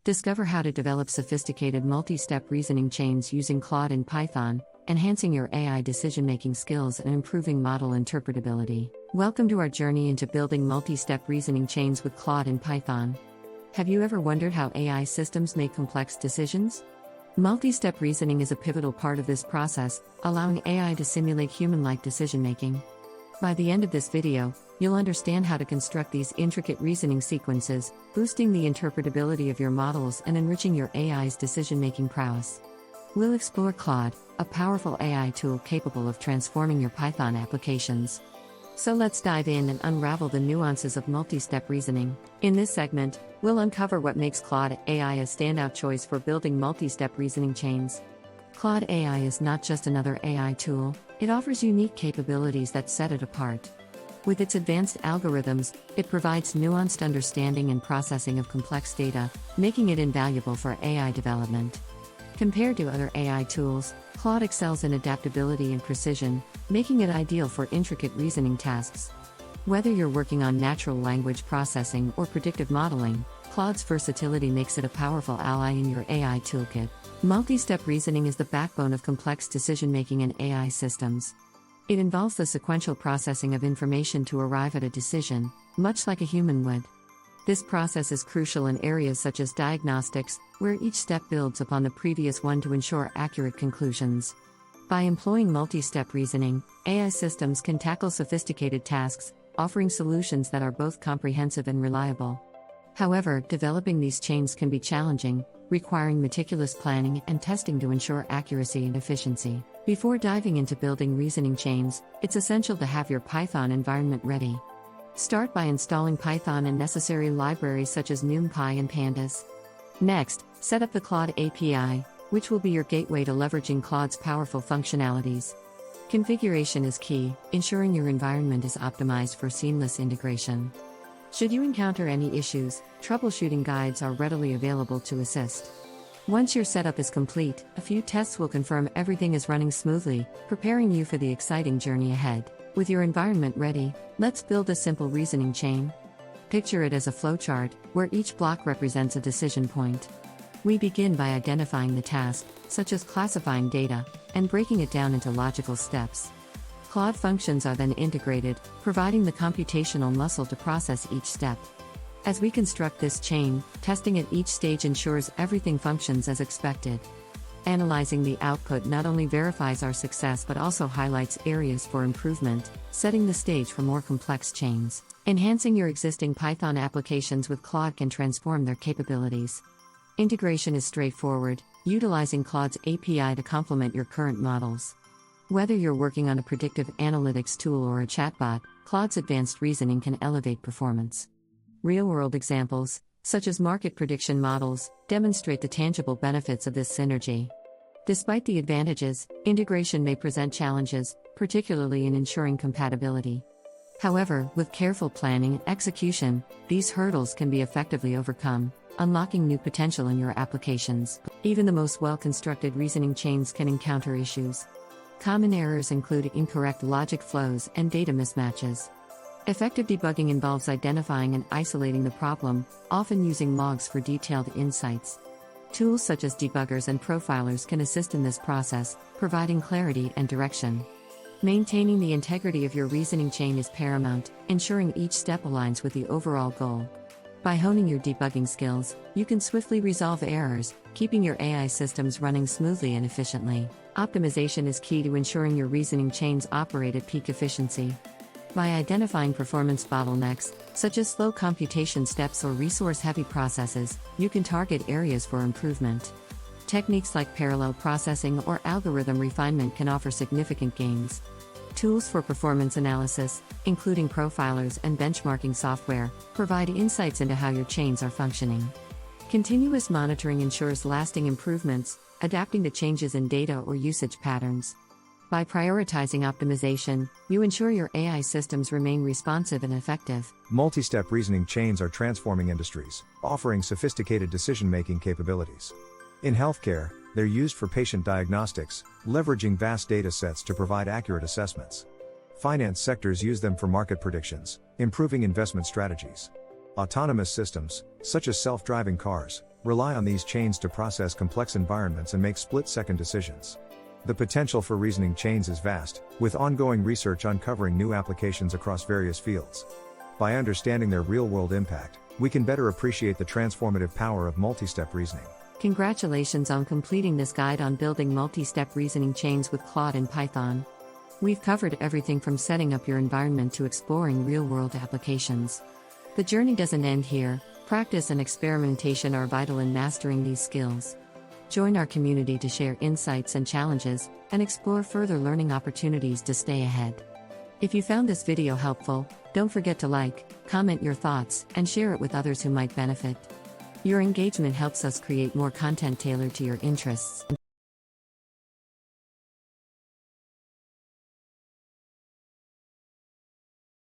Discover how to develop sophisticated multi-step reasoning chains using Claude in Python, enhancing your AI decision-making skills and improving model interpretability. Welcome to our journey into building multi-step reasoning chains with Claude in Python. Have you ever wondered how AI systems make complex decisions? Multi-step reasoning is a pivotal part of this process, allowing AI to simulate human-like decision-making. By the end of this video, you'll understand how to construct these intricate reasoning sequences, boosting the interpretability of your models and enriching your AI's decision-making prowess. We'll explore Claude, a powerful AI tool capable of transforming your Python applications. So let's dive in and unravel the nuances of multi-step reasoning. In this segment, we'll uncover what makes Claude AI a standout choice for building multi-step reasoning chains. Claude AI is not just another AI tool, it offers unique capabilities that set it apart. With its advanced algorithms, it provides nuanced understanding and processing of complex data, making it invaluable for AI development. Compared to other AI tools, Claude excels in adaptability and precision, making it ideal for intricate reasoning tasks. Whether you're working on natural language processing or predictive modeling, Claude's versatility makes it a powerful ally in your AI toolkit. Multi-step reasoning is the backbone of complex decision-making in AI systems. It involves the sequential processing of information to arrive at a decision, much like a human would. This process is crucial in areas such as diagnostics, where each step builds upon the previous one to ensure accurate conclusions. By employing multi-step reasoning, AI systems can tackle sophisticated tasks, offering solutions that are both comprehensive and reliable. However, developing these chains can be challenging, requiring meticulous planning and testing to ensure accuracy and efficiency. Before diving into building reasoning chains, it's essential to have your Python environment ready. Start by installing Python and necessary libraries such as NumPy and Pandas. Next, set up the Claude API, which will be your gateway to leveraging Claude's powerful functionalities. Configuration is key, ensuring your environment is optimized for seamless integration. Should you encounter any issues, troubleshooting guides are readily available to assist. Once your setup is complete, a few tests will confirm everything is running smoothly, preparing you for the exciting journey ahead. With your environment ready, let's build a simple reasoning chain. Picture it as a flowchart, where each block represents a decision point. We begin by identifying the task, such as classifying data, and breaking it down into logical steps. Claude functions are then integrated, providing the computational muscle to process each step. As we construct this chain, testing at each stage ensures everything functions as expected. Analyzing the output not only verifies our success but also highlights areas for improvement, setting the stage for more complex chains. Enhancing your existing Python applications with Claude can transform their capabilities. Integration is straightforward, utilizing Claude's API to complement your current models. Whether you're working on a predictive analytics tool or a chatbot, Claude's advanced reasoning can elevate performance. Real-world examples, such as market prediction models, demonstrate the tangible benefits of this synergy. Despite the advantages, integration may present challenges, particularly in ensuring compatibility. However, with careful planning and execution, these hurdles can be effectively overcome, unlocking new potential in your applications. Even the most well-constructed reasoning chains can encounter issues. Common errors include incorrect logic flows and data mismatches. Effective debugging involves identifying and isolating the problem, often using logs for detailed insights. Tools such as debuggers and profilers can assist in this process, providing clarity and direction. Maintaining the integrity of your reasoning chain is paramount, ensuring each step aligns with the overall goal. By honing your debugging skills, you can swiftly resolve errors, keeping your AI systems running smoothly and efficiently. Optimization is key to ensuring your reasoning chains operate at peak efficiency. By identifying performance bottlenecks, such as slow computation steps or resource-heavy processes, you can target areas for improvement. Techniques like parallel processing or algorithm refinement can offer significant gains. Tools for performance analysis, including profilers and benchmarking software, provide insights into how your chains are functioning. Continuous monitoring ensures lasting improvements, adapting to changes in data or usage patterns. By prioritizing optimization, you ensure your AI systems remain responsive and effective. Multi-step reasoning chains are transforming industries, offering sophisticated decision-making capabilities. In healthcare, they're used for patient diagnostics, leveraging vast data sets to provide accurate assessments. Finance sectors use them for market predictions, improving investment strategies. Autonomous systems, such as self-driving cars, rely on these chains to process complex environments and make split-second decisions. The potential for reasoning chains is vast, with ongoing research uncovering new applications across various fields. By understanding their real-world impact, we can better appreciate the transformative power of multi-step reasoning. Congratulations on completing this guide on building multi-step reasoning chains with Claude and Python. We've covered everything from setting up your environment to exploring real-world applications. The journey doesn't end here. Practice and experimentation are vital in mastering these skills. Join our community to share insights and challenges, and explore further learning opportunities to stay ahead. If you found this video helpful, don't forget to like, comment your thoughts, and share it with others who might benefit. Your engagement helps us create more content tailored to your interests.